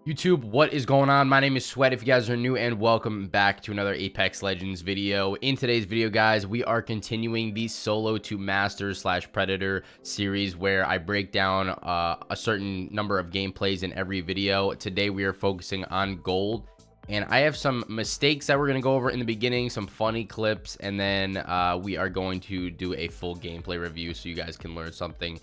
YouTube, what is going on? My name is Sweat. If you guys are new, and welcome back to another Apex Legends video. In today's video, guys, we are continuing the solo to master / predator series where I break down a certain number of gameplays in every video. Today we are focusing on gold, and I have some mistakes that we're going to go over in the beginning, some funny clips, and then we are going to do a full gameplay review so you guys can learn something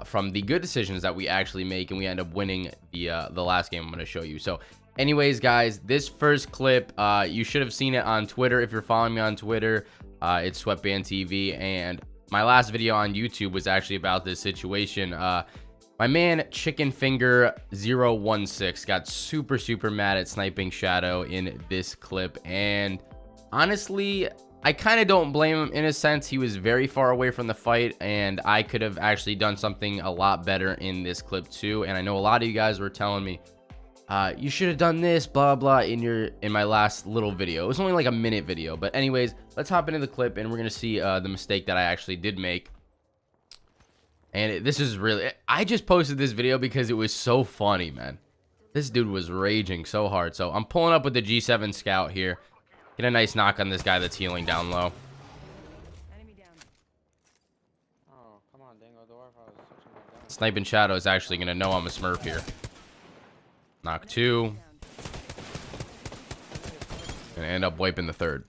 from the good decisions that we actually make, and we end up winning the last game I'm going to show you. So anyways, guys, this first clip, you should have seen it on Twitter. If you're following me on Twitter, it's Sweatband TV, and my last video on YouTube was actually about this situation. My man Chicken Finger 016 got super mad at Sniping Shadow in this clip, and honestly, I kind of don't blame him. In a sense, he was very far away from the fight, and I could have actually done something a lot better in this clip too. And I know a lot of you guys were telling me you should have done this blah blah in my last little video. It was only like a minute video, but anyways, let's hop into the clip and we're gonna see the mistake that I actually did make. And this is really, I just posted this video because it was so funny, man. This dude was raging so hard. So I'm pulling up with the G7 scout here. Get a nice knock on this guy that's healing down low. Enemy down. Oh, come on, Dingo Dwarf. I was switching my gun. Sniping Shadow is actually going to know I'm a smurf here. Knock two. Gonna end up wiping the third.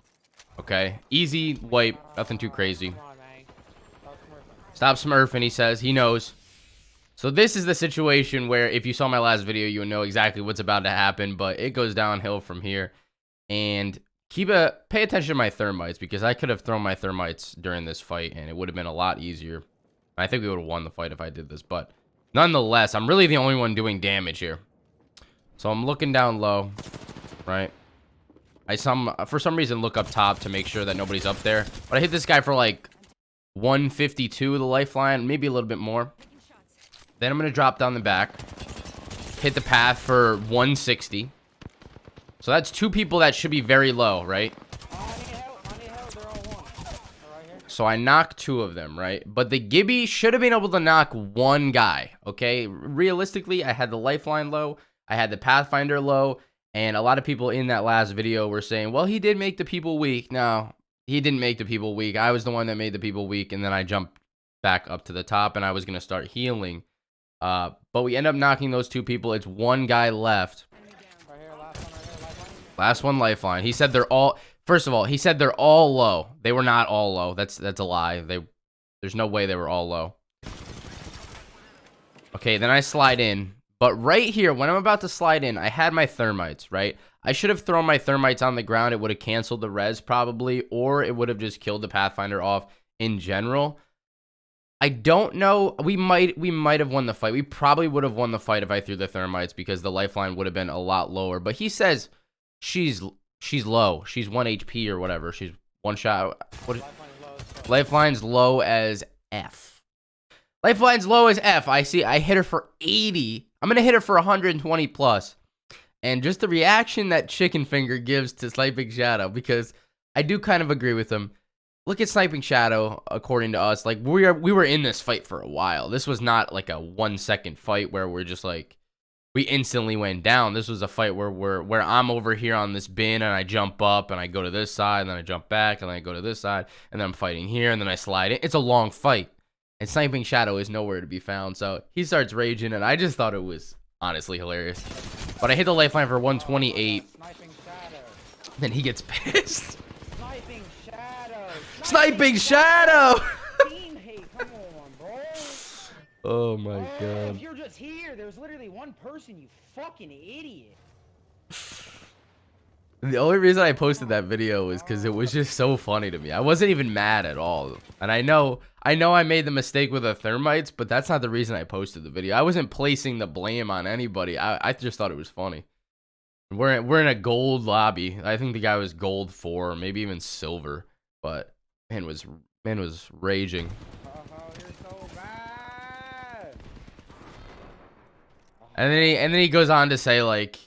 Okay, easy wipe, nothing too crazy. Come on, man. Stop smurfing, he says. He knows. So this is the situation where if you saw my last video, you would know exactly what's about to happen, but it goes downhill from here. And pay attention to my thermites, because I could have thrown my thermites during this fight and it would have been a lot easier. I think we would have won the fight if I did this, but nonetheless, I'm really the only one doing damage here. So I'm looking down low, right? For some reason look up top to make sure that nobody's up there, but I hit this guy for like 152 the lifeline, maybe a little bit more. Then I'm gonna drop down the back, hit the path for 160. So that's two people that should be very low, right? So I knocked two of them, right? But the Gibby should have been able to knock one guy, okay? Realistically, I had the lifeline low, I had the Pathfinder low, and a lot of people in that last video were saying, well, he did make the people weak. No, he didn't make the people weak. I was the one that made the people weak, and then I jumped back up to the top, and I was going to start healing. But we end up knocking those two people. It's one guy left. Last one, lifeline. He said they're all, first of all, he said they're all low. They were not all low. That's a lie. There's no way they were all low. Okay, then I slide in. But right here, when I'm about to slide in, I had my thermites, right? I should have thrown my thermites on the ground. It would have canceled the res probably, or it would have just killed the Pathfinder off in general. I don't know. We might have won the fight. We probably would have won the fight if I threw the thermites, because the lifeline would have been a lot lower. But he says she's low. She's 1 HP or whatever. She's one shot. Lifeline's low as F. Lifeline's low as F. I see. I hit her for 80. I'm gonna hit her for 120 plus. And just the reaction that Chicken Finger gives to Sniping Shadow, because I do kind of agree with him. Look at Sniping Shadow, according to us, like we were in this fight for a while. This was not like a 1 second fight where we're just like, we instantly went down. This was a fight where I'm over here on this bin and I jump up and I go to this side and then I jump back and then I go to this side and then I'm fighting here and then I slide in. It's a long fight, and Sniping Shadow is nowhere to be found. So he starts raging, and I just thought it was honestly hilarious. But I hit the lifeline for 128. Then he gets pissed. Sniping Shadow! Come on, bro. Oh my god. If you're just here, there's literally one person, you fucking idiot. The only reason I posted that video was because it was just so funny to me. I wasn't even mad at all. And I know I made the mistake with the thermites, but that's not the reason I posted the video. I wasn't placing the blame on anybody. I just thought it was funny. We're in a gold lobby. I think the guy was gold 4, maybe even silver. But man was raging. You're so bad. And then he goes on to say, like,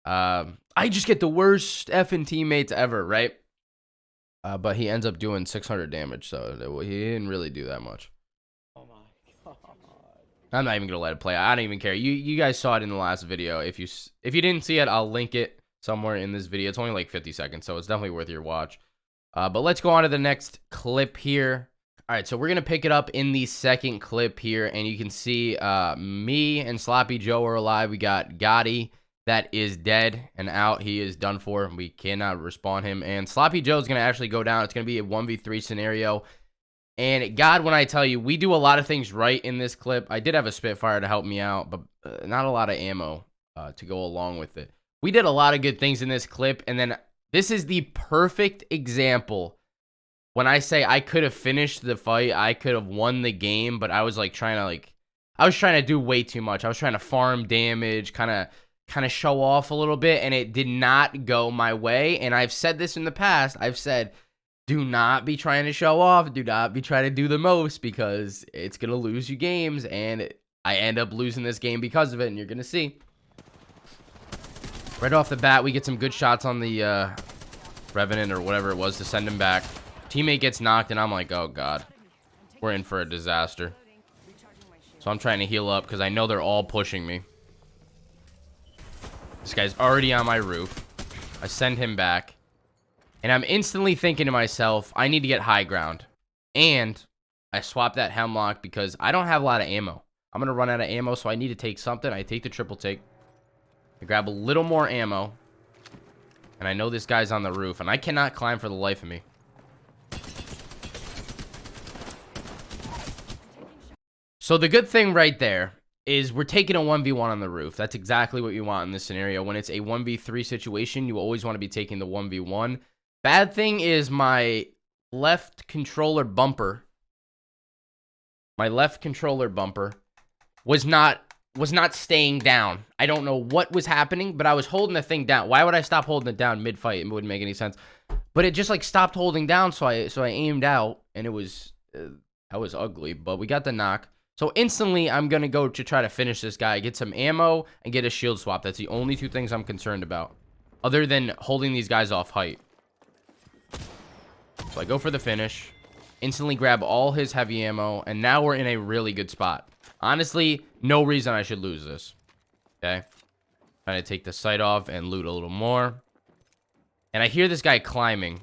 I just get the worst effing teammates ever, right? But he ends up doing 600 damage, so he didn't really do that much. Oh my god. I'm not even gonna let it play. I don't even care. You guys saw it in the last video. If you didn't see it, I'll link it somewhere in this video. It's only like 50 seconds, so it's definitely worth your watch. But let's go on to the next clip here. All right, so we're gonna pick it up in the second clip here, and you can see me and Sloppy Joe are alive. We got Gotti that is dead and out. He is done for. We cannot respawn him, and Sloppy Joe's gonna actually go down. It's gonna be a 1v3 scenario. And God, when I tell you, we do a lot of things right in this clip. I did have a Spitfire to help me out, but not a lot of ammo to go along with it. We did a lot of good things in this clip, and then this is the perfect example. When I say I could have finished the fight, I could have won the game, but I was like trying to do way too much. I was trying to farm damage, kind of show off a little bit, and it did not go my way. And I've said this in the past. I've said, do not be trying to show off. Do not be trying to do the most, because it's going to lose you games. And I end up losing this game because of it, and you're going to see. Right off the bat, we get some good shots on the Revenant or whatever it was to send him back. Teammate gets knocked, and I'm like, oh, God. We're in for a disaster. So I'm trying to heal up because I know they're all pushing me. This guy's already on my roof. I send him back. And I'm instantly thinking to myself, I need to get high ground. And I swap that Hemlock because I don't have a lot of ammo. I'm going to run out of ammo, so I need to take something. I take the triple take. I grab a little more ammo. And I know this guy's on the roof, and I cannot climb for the life of me. So the good thing right there is we're taking a 1v1 on the roof. That's exactly what you want in this scenario. When it's a 1v3 situation, you always want to be taking the 1v1. Bad thing is my left controller bumper. My left controller bumper was not staying down. I don't know what was happening, but I was holding the thing down. Why would I stop holding it down mid-fight? It wouldn't make any sense. But it just like stopped holding down, so I aimed out, and it was that was ugly. But we got the knock. So instantly, I'm gonna go to try to finish this guy, get some ammo, and get a shield swap. That's the only two things I'm concerned about, other than holding these guys off height. So I go for the finish, instantly grab all his heavy ammo, and now we're in a really good spot. Honestly, no reason I should lose this. Okay. Trying to take the sight off and loot a little more. And I hear this guy climbing,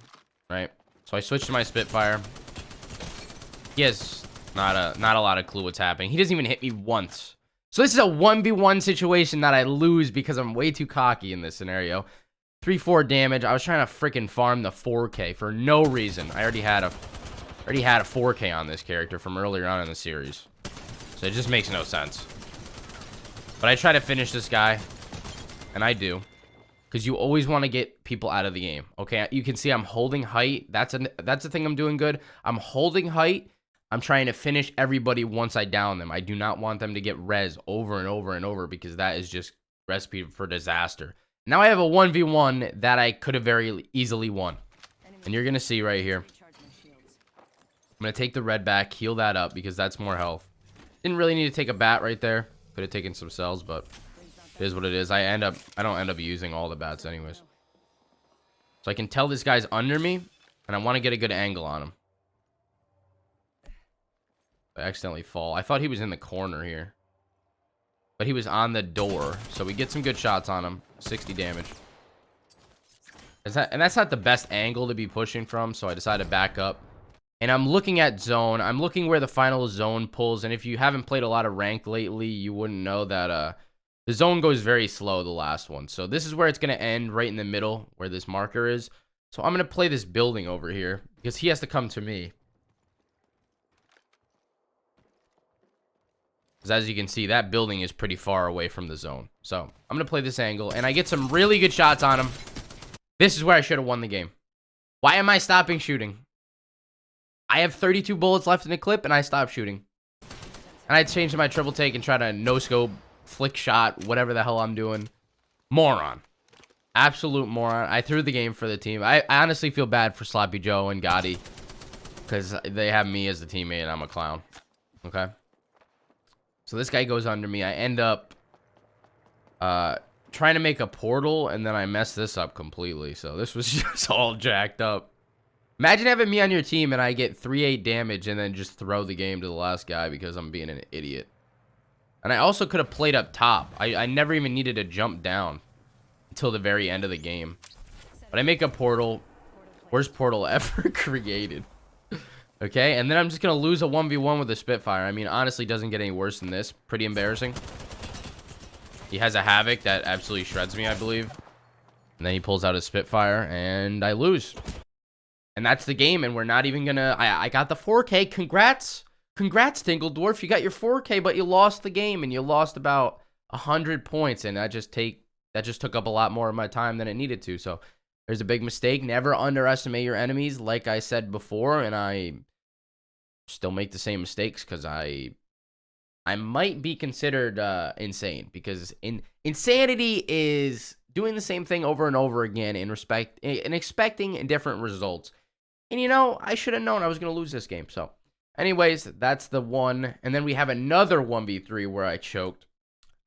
right? So I switch to my Spitfire. He has not a lot of clue what's happening. He doesn't even hit me once. So this is a 1v1 situation that I lose because I'm way too cocky in this scenario. 3-4 damage. I was trying to freaking farm the 4K for no reason. I already had a 4K on this character from earlier on in the series. So it just makes no sense. But I try to finish this guy, and I do, because you always want to get people out of the game. Okay, you can see I'm holding height. That's the thing I'm doing good. I'm holding height. I'm trying to finish everybody once I down them. I do not want them to get res over and over and over, because that is just recipe for disaster. Now I have a 1v1 that I could have very easily won. And you're going to see right here. I'm going to take the red back, heal that up, because that's more health. Didn't really need to take a bat right there. Could have taken some cells, but it is what it is. I don't end up using all the bats anyways. So I can tell this guy's under me, and I want to get a good angle on him. I accidentally fall. I thought he was in the corner here. But he was on the door. So we get some good shots on him. 60 damage. And that's not the best angle to be pushing from, so I decided to back up. And I'm looking at zone. I'm looking where the final zone pulls. And if you haven't played a lot of ranked lately, you wouldn't know that the zone goes very slow, the last one. So this is where it's going to end, right in the middle, where this marker is. So I'm going to play this building over here, because he has to come to me. Because as you can see, that building is pretty far away from the zone. So I'm going to play this angle, and I get some really good shots on him. This is where I should have won the game. Why am I stopping shooting? I have 32 bullets left in the clip, and I stopped shooting. And I changed to my triple take and try to no-scope, flick shot, whatever the hell I'm doing. Moron. Absolute moron. I threw the game for the team. I honestly feel bad for Sloppy Joe and Gotti, because they have me as the teammate, and I'm a clown. Okay? So this guy goes under me. I end up trying to make a portal, and then I messed this up completely. So this was just all jacked up. Imagine having me on your team, and I get 3-8 damage, and then just throw the game to the last guy because I'm being an idiot. And I also could have played up top. I never even needed to jump down until the very end of the game. But I make a portal. Worst portal ever created. Okay, and then I'm just going to lose a 1v1 with a Spitfire. I mean, honestly, doesn't get any worse than this. Pretty embarrassing. He has a Havoc that absolutely shreds me, I believe. And then he pulls out his Spitfire, and I lose. And that's the game, and we're not even going to... I got the 4K. Congrats. Congrats, Dingledorf. You got your 4K, but you lost the game, and you lost about 100 points. And that just took up a lot more of my time than it needed to. So there's a big mistake. Never underestimate your enemies, like I said before, and I still make the same mistakes because I might be considered insane, because insanity is doing the same thing over and over again and expecting different results. And you know, I should have known I was going to lose this game. So anyways, that's the one. And then we have another 1v3 where I choked.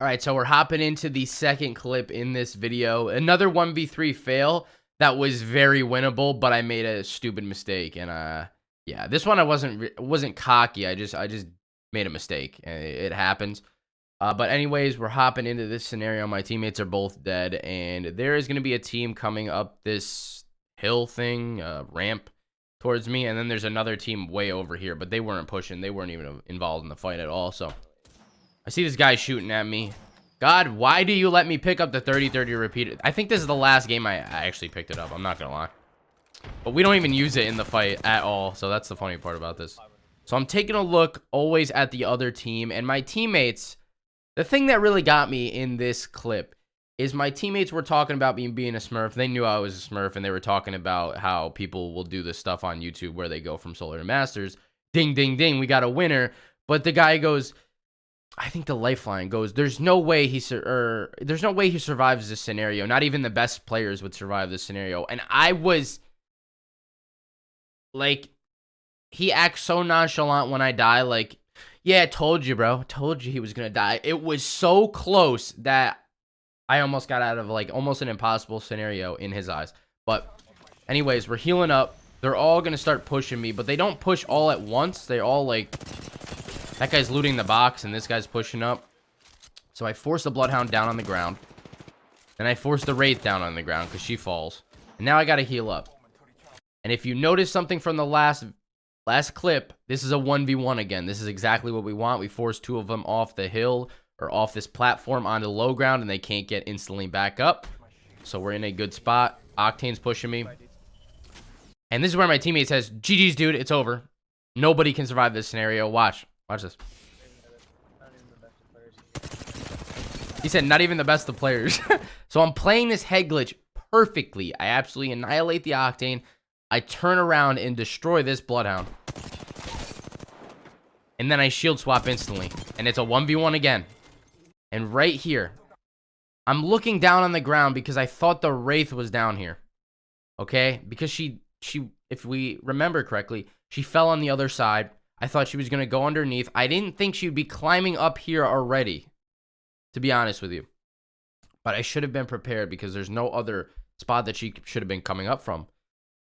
All right, so we're hopping into the second clip in this video. Another 1v3 fail that was very winnable, but I made a stupid mistake. And yeah, this one I wasn't cocky. I just made a mistake. It happens. But anyways, we're hopping into this scenario. My teammates are both dead, and there is going to be a team coming up this hill thing, ramp towards me, and then there's another team way over here, but they weren't pushing. They weren't even involved in the fight at all. So I see this guy shooting at me. God, why do you let me pick up the 30-30 repeated? I think this is the last game I actually picked it up. I'm not going to lie. But we don't even use it in the fight at all, so that's the funny part about this. So I'm taking a look always at the other team, and my teammates... The thing that really got me in this clip is my teammates were talking about me being a Smurf. They knew I was a Smurf, and they were talking about how people will do this stuff on YouTube where they go from Solar to Masters. Ding, ding, ding, we got a winner. But the guy goes, I think the lifeline goes, there's no way he survives this scenario. Not even the best players would survive this scenario. And I was like, he acts so nonchalant when I die, like, yeah, I told you, bro. Told you he was going to die. It was so close that I almost got out of, like, almost an impossible scenario in his eyes. But anyways, we're healing up. They're all going to start pushing me, but they don't push all at once. They all, like, that guy's looting the box, and this guy's pushing up. So I force the Bloodhound down on the ground. Then I force the Wraith down on the ground because she falls. And now I got to heal up. And if you notice something from the last clip, this is a 1v1 again. This is exactly what we want. We force two of them off the hill or off this platform onto low ground, and they can't get instantly back up. So we're in a good spot. Octane's pushing me. And this is where my teammate says, GG's, dude, it's over. Nobody can survive this scenario. Watch this. He said, not even the best of players. So I'm playing this head glitch perfectly. I absolutely annihilate the Octane. I turn around and destroy this Bloodhound. And then I shield swap instantly. And it's a 1v1 again. And right here, I'm looking down on the ground because I thought the Wraith was down here. Okay? Because she if we remember correctly, she fell on the other side. I thought she was going to go underneath. I didn't think she'd be climbing up here already, to be honest with you. But I should have been prepared because there's no other spot that she should have been coming up from.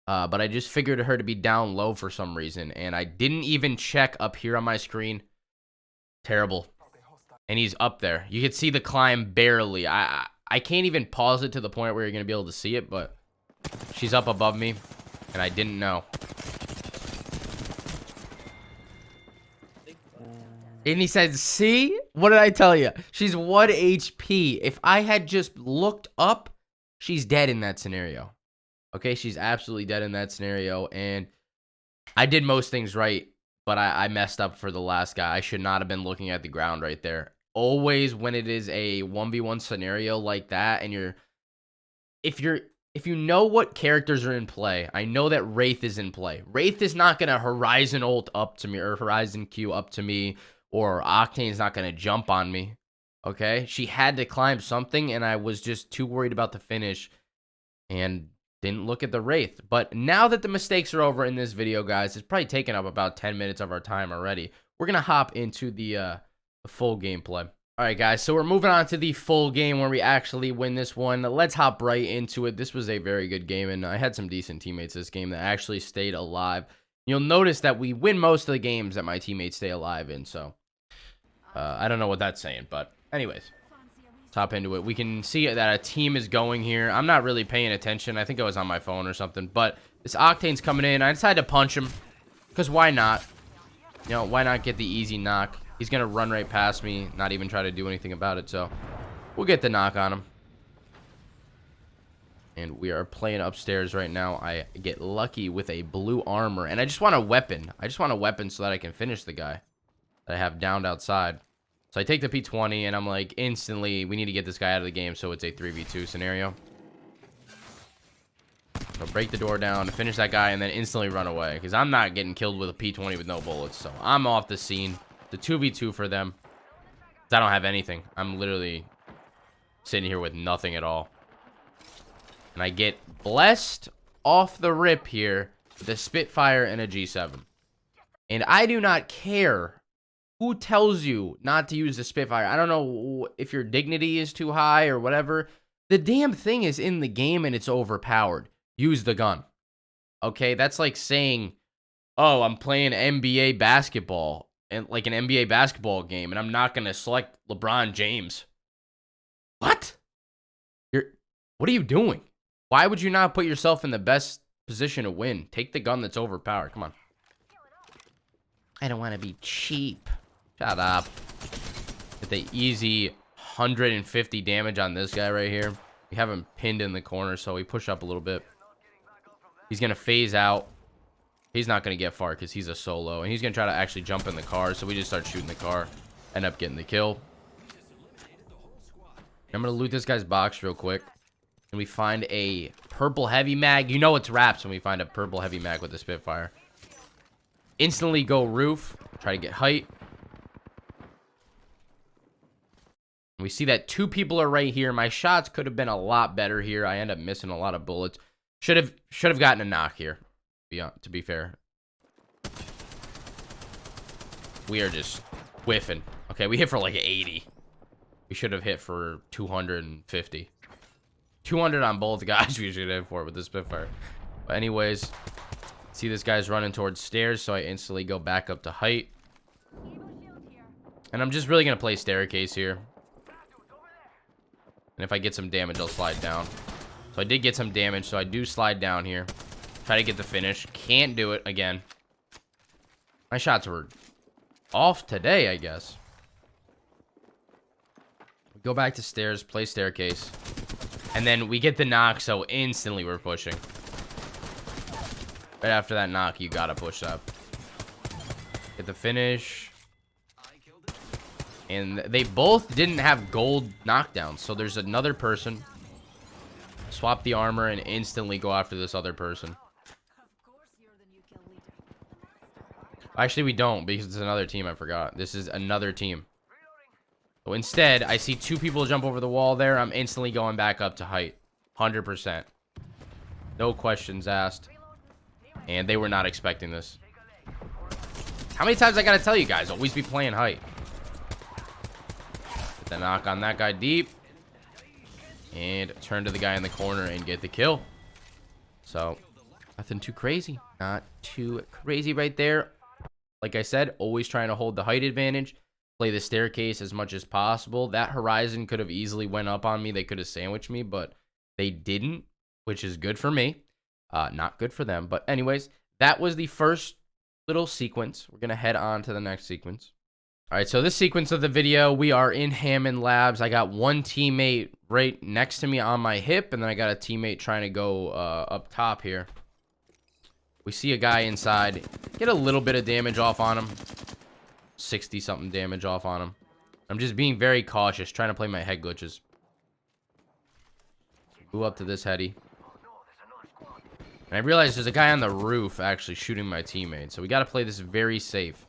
But I just figured her to be down low for some reason. And I didn't even check up here on my screen. Terrible. And he's up there. You can see the climb barely. I can't even pause it to the point where you're going to be able to see it. But she's up above me. And I didn't know. And he said, see? What did I tell you? She's 1 HP. If I had just looked up, she's dead in that scenario. Okay, she's absolutely dead in that scenario, and I did most things right, but I messed up for the last guy. I should not have been looking at the ground right there. Always when it is a 1v1 scenario like that, and if you know what characters are in play, I know that Wraith is in play. Wraith is not going to Horizon ult up to me, or Horizon Q up to me, or Octane's not going to jump on me, okay? She had to climb something, and I was just too worried about the finish, and didn't look at the Wraith. But now that the mistakes are over in this video, guys, it's probably taken up about 10 minutes of our time already. We're going to hop into the full gameplay. All right, guys, so we're moving on to the full game where we actually win this one. Let's hop right into it. This was a very good game, and I had some decent teammates this game that actually stayed alive. You'll notice that we win most of the games that my teammates stay alive in, so I don't know what that's saying, but anyways, top into it. We can see that a team is going here. I'm not really paying attention. I think I was on my phone or something, but this Octane's coming in. I decided to punch him because why not? You know, why not get the easy knock? He's going to run right past me, not even try to do anything about it, so we'll get the knock on him. And we are playing upstairs right now. I get lucky with a blue armor, and I just want a weapon. I just want a weapon so that I can finish the guy that I have downed outside. So I take the P20, and I'm like, instantly, we need to get this guy out of the game, so it's a 3v2 scenario. So break the door down, finish that guy, and then instantly run away. Because I'm not getting killed with a P20 with no bullets. So I'm off the scene. The 2v2 for them. I don't have anything. I'm literally sitting here with nothing at all. And I get blessed off the rip here with a Spitfire and a G7. And I do not care who tells you not to use the Spitfire. I don't know if your dignity is too high or whatever. The damn thing is in the game and it's overpowered. Use the gun. Okay, that's like saying, oh, I'm playing NBA basketball, and like an NBA basketball game, and I'm not going to select LeBron James. What? What are you doing? Why would you not put yourself in the best position to win? Take the gun that's overpowered. Come on. I don't want to be cheap. Shut up. Get the easy 150 damage on this guy right here. We have him pinned in the corner, so we push up a little bit. He's going to phase out. He's not going to get far because he's a solo. And he's going to try to actually jump in the car, so we just start shooting the car. End up getting the kill. I'm going to loot this guy's box real quick. And we find a purple heavy mag. You know it's wraps when we find a purple heavy mag with the Spitfire. Instantly go roof. Try to get height. We see that two people are right here. My shots could have been a lot better here. I end up missing a lot of bullets. Should have gotten a knock here. To be fair. We are just whiffing. Okay, we hit for like 80. We should have hit for 250. 200 on both guys we should have for with the Spitfire. But anyways, see this guy's running towards stairs, so I instantly go back up to height. And I'm just really going to play staircase here. And if I get some damage, I'll slide down. So I did get some damage, so I do slide down here. Try to get the finish. Can't do it again. My shots were off today, I guess. Go back to stairs, play staircase. And then we get the knock, so instantly we're pushing. Right after that knock, you gotta push up. Get the finish. And they both didn't have gold knockdowns, so there's another person. Swap the armor and instantly go after this other person. Actually, we don't, because it's another team. I forgot. This is another team. So instead, I see two people jump over the wall there. I'm instantly going back up to height. 100%. No questions asked. And they were not expecting this. How many times I gotta tell you guys? Always be playing height. Get the knock on that guy deep. And turn to the guy in the corner and get the kill. So, nothing too crazy. Not too crazy right there. Like I said, always trying to hold the height advantage. Play the staircase as much as possible. That horizon could have easily went up on me. They could have sandwiched me, but they didn't, which is good for me. Not good for them. But anyways, that was the first little sequence. We're going to head on to the next sequence. All right, so this sequence of the video, we are in Hammond Labs. I got one teammate right next to me on my hip, and then I got a teammate trying to go up top here. We see a guy inside. Get a little bit of damage off on him. 60-something damage off on him. I'm just being very cautious, trying to play my head glitches. Go up to this heady. And I realized there's a guy on the roof actually shooting my teammate, so we got to play this very safe.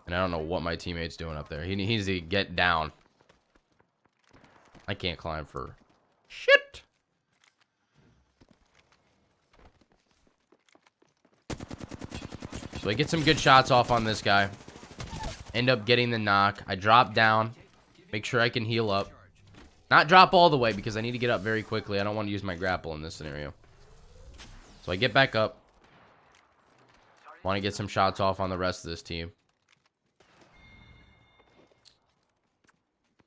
And I don't know what my teammate's doing up there. He needs to get down. I can't climb for shit. So I get some good shots off on this guy. End up getting the knock. I drop down. Make sure I can heal up. Not drop all the way because I need to get up very quickly. I don't want to use my grapple in this scenario. So I get back up. Want to get some shots off on the rest of this team.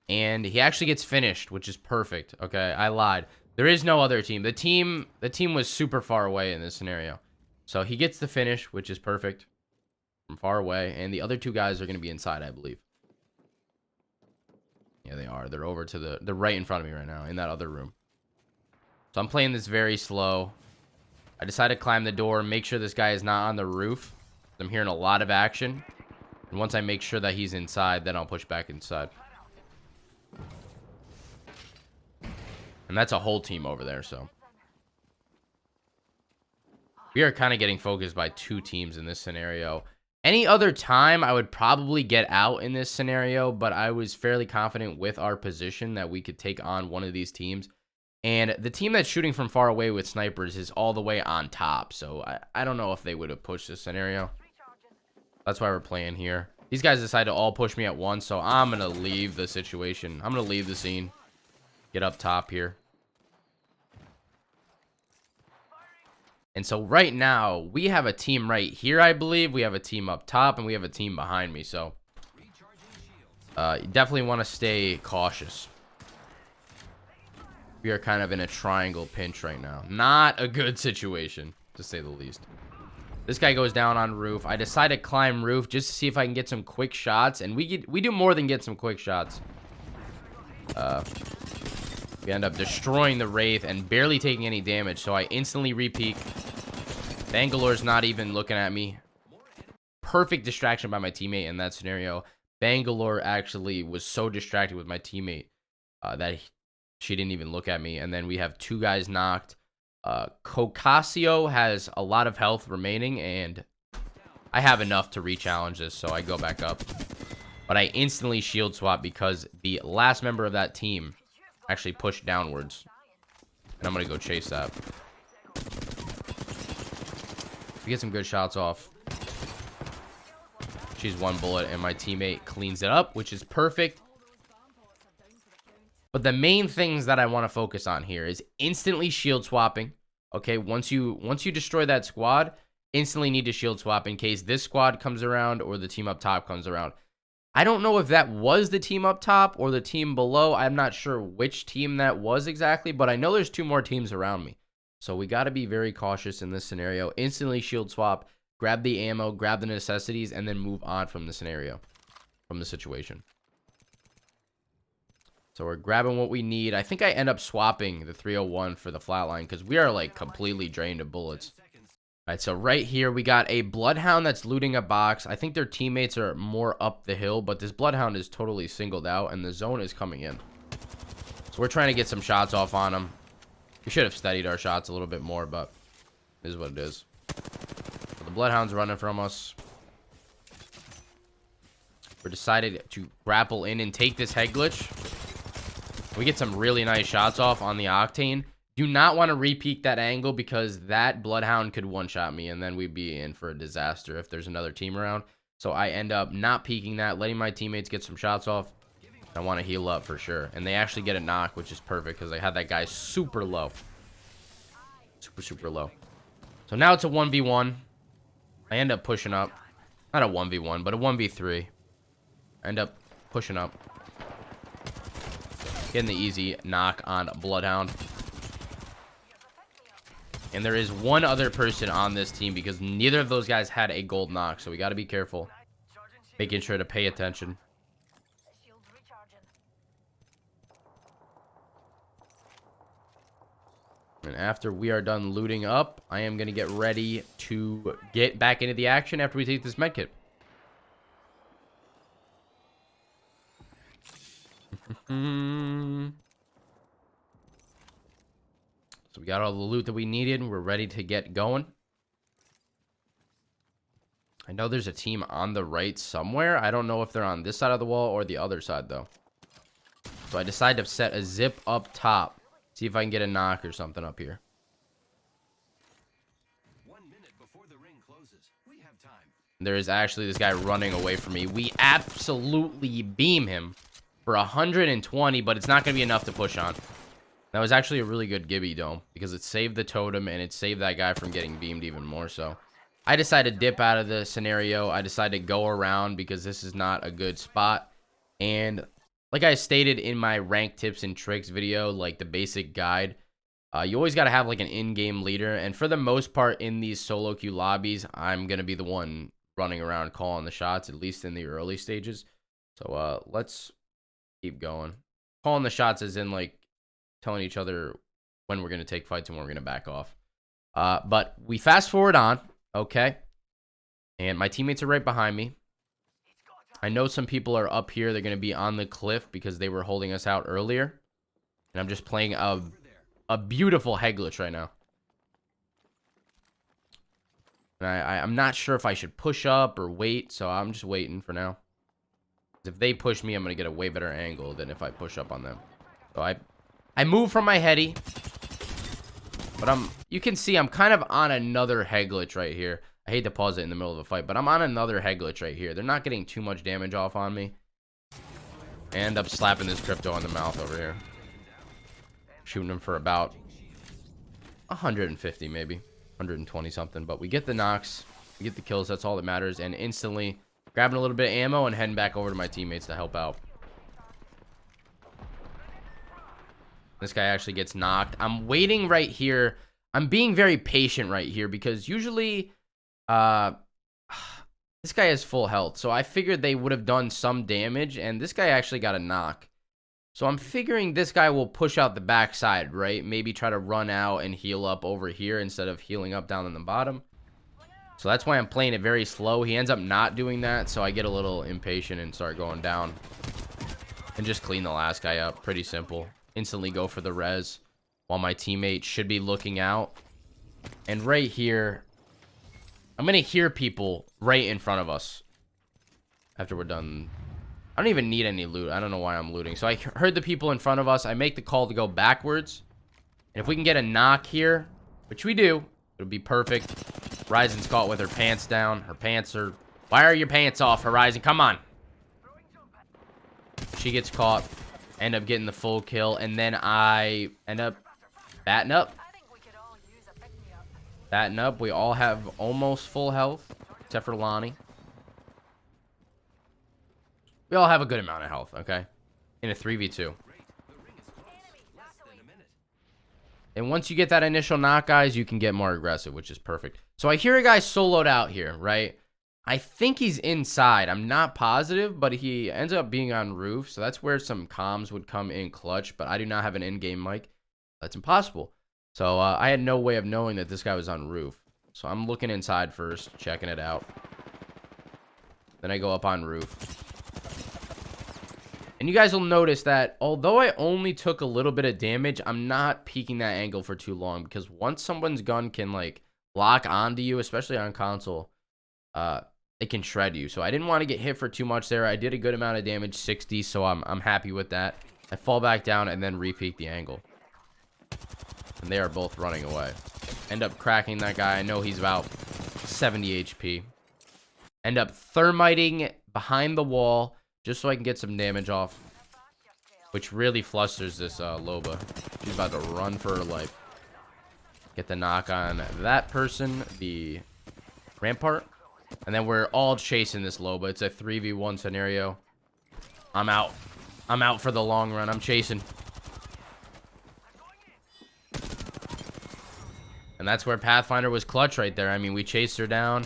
And he actually gets finished, which is perfect. Okay, I lied. There is no other team. The team was super far away in this scenario. So he gets the finish, which is perfect from far away. And the other two guys are going to be inside, I believe. Yeah, they are. They're over to they're right in front of me right now in that other room. So I'm playing this very slow. I decide to climb the door, make sure this guy is not on the roof. I'm hearing a lot of action. And once I make sure that he's inside, then I'll push back inside. And that's a whole team over there, so. We are kind of getting focused by two teams in this scenario. Any other time, I would probably get out in this scenario, but I was fairly confident with our position that we could take on one of these teams. And the team that's shooting from far away with snipers is all the way on top, so I don't know if they would have pushed this scenario. That's why we're playing here. These guys decided to all push me at once, so I'm going to leave the situation. I'm going to leave the scene. Get up top here. And so right now, we have a team right here, I believe. We have a team up top, and we have a team behind me. So, you definitely want to stay cautious. We are kind of in a triangle pinch right now. Not a good situation, to say the least. This guy goes down on roof. I decide to climb roof just to see if I can get some quick shots. And we do more than get some quick shots. We end up destroying the Wraith and barely taking any damage. So I instantly re-peek. Bangalore's not even looking at me. Perfect distraction by my teammate in that scenario. Bangalore actually was so distracted with my teammate that she didn't even look at me. And then we have two guys knocked. Cocasio has a lot of health remaining, and I have enough to re-challenge this, so I go back up. But I instantly shield swap because the last member of that team actually pushed downwards. And I'm going to go chase that. We get some good shots off. She's one bullet, and my teammate cleans it up, which is perfect. But the main things that I want to focus on here is instantly shield swapping. Okay, once you destroy that squad, instantly need to shield swap in case this squad comes around or the team up top comes around. I don't know if that was the team up top or the team below. I'm not sure which team that was exactly, but I know there's two more teams around me. So we got to be very cautious in this scenario. Instantly shield swap, grab the ammo, grab the necessities, and then move on from the scenario, from the situation. So we're grabbing what we need. I think I end up swapping the 301 for the flatline because we are like completely drained of bullets. All right, so right here we got a Bloodhound that's looting a box. I think their teammates are more up the hill, but this Bloodhound is totally singled out and the zone is coming in. So we're trying to get some shots off on him. We should have studied our shots a little bit more, but it is what it is. So the Bloodhound's running from us. We decided to grapple in and take this head glitch. We get some really nice shots off on the Octane. Do not want to re-peek that angle because that Bloodhound could one-shot me and then we'd be in for a disaster if there's another team around. So I end up not peeking that, letting my teammates get some shots off. I want to heal up for sure. And they actually get a knock, which is perfect because I had that guy super low. Super low. So now it's a 1v1. I end up pushing up. Not a 1v1, but a 1v3. I end up pushing up. Getting the easy knock on Bloodhound. And there is one other person on this team because neither of those guys had a gold knock. So we got to be careful. Making sure to pay attention. And after we are done looting up, I am going to get ready to get back into the action after we take this medkit. So we got all the loot that we needed. We're ready to get going. I know there's a team on the right somewhere. I don't know if they're on this side of the wall or the other side, though. So I decided to set a zip up top. See if I can get a knock or something up here. 1 minute before the ring closes. We have time. There is actually this guy running away from me. We absolutely beam him for 120, but it's not going to be enough to push on. That was actually a really good Gibby dome because it saved the totem and it saved that guy from getting beamed even more so. I decided to dip out of the scenario. I decided to go around because this is not a good spot. And like I stated in my rank tips and tricks video, like the basic guide, you always got to have like an in-game leader. And for the most part in these solo queue lobbies, I'm going to be the one running around calling the shots, at least in the early stages. So let's keep going. Calling the shots as in like telling each other when we're going to take fights and when we're going to back off. But we fast forward on, okay? And my teammates are right behind me. I know some people are up here. They're going to be on the cliff because they were holding us out earlier. And I'm just playing a beautiful head glitch right now. And I'm not sure if I should push up or wait, so I'm just waiting for now. If they push me, I'm going to get a way better angle than if I push up on them. So I move from my heady. But you can see I'm kind of on another head glitch right here. I hate to pause it in the middle of a fight, but I'm on another head glitch right here. They're not getting too much damage off on me. I end up slapping this crypto in the mouth over here. Shooting him for about 150 maybe. 120 something. But we get the knocks. We get the kills. That's all that matters. And instantly grabbing a little bit of ammo and heading back over to my teammates to help out. This guy actually gets knocked. I'm waiting right here. I'm being very patient right here because usually this guy has full health. So I figured they would have done some damage, and this guy actually got a knock. So I'm figuring this guy will push out the backside, right? Maybe try to run out and heal up over here instead of healing up down in the bottom. So that's why I'm playing it very slow. He ends up not doing that, so I get a little impatient and start going down. And just clean the last guy up. Pretty simple. Instantly go for the res while my teammate should be looking out. And right here, I'm going to hear people right in front of us after we're done. I don't even need any loot. I don't know why I'm looting. So I heard the people in front of us. I make the call to go backwards. And if we can get a knock here, which we do, it'll be perfect. Horizon's caught with her pants down. Her pants are... Why are your pants off, Horizon? Come on. She gets caught. End up getting the full kill. And then I end up batting up. Batting up. We all have almost full health. Except for Lonnie. We all have a good amount of health, okay? In a 3v2. And once you get that initial knock, guys, you can get more aggressive, which is perfect. So I hear a guy soloed out here, right? I think he's inside. I'm not positive, but he ends up being on roof. So that's where some comms would come in clutch. But I do not have an in-game mic. That's impossible. So I had no way of knowing that this guy was on roof. So I'm looking inside first, checking it out. Then I go up on roof. And you guys will notice that although I only took a little bit of damage, I'm not peeking that angle for too long. Because once someone's gun can, like, lock onto you, especially on console, it can shred you. So I didn't want to get hit for too much there. I did a good amount of damage, 60, so I'm happy with that. I fall back down and then re-peek the angle. And they are both running away. End up cracking that guy. I know he's about 70 HP. End up thermiting behind the wall just so I can get some damage off. Which really flusters this Loba. She's about to run for her life. Get the knock on that person, the Rampart. And then we're all chasing this Loba. It's a 3v1 scenario. I'm out. I'm out for the long run. I'm chasing. And that's where Pathfinder was clutch right there. I mean, we chased her down.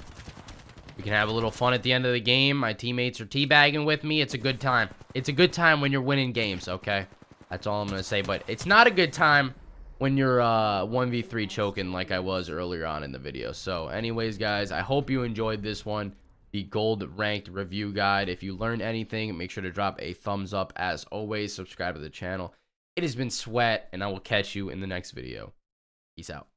We can have a little fun at the end of the game. My teammates are teabagging with me. It's a good time. It's a good time when you're winning games, okay? That's all I'm going to say. But it's not a good time when you're 1v3 choking like I was earlier on in the video. So anyways, guys, I hope you enjoyed this one. The gold ranked review guide. If you learned anything, make sure to drop a thumbs up. As always, subscribe to the channel. It has been Sweat, and I will catch you in the next video. Peace out.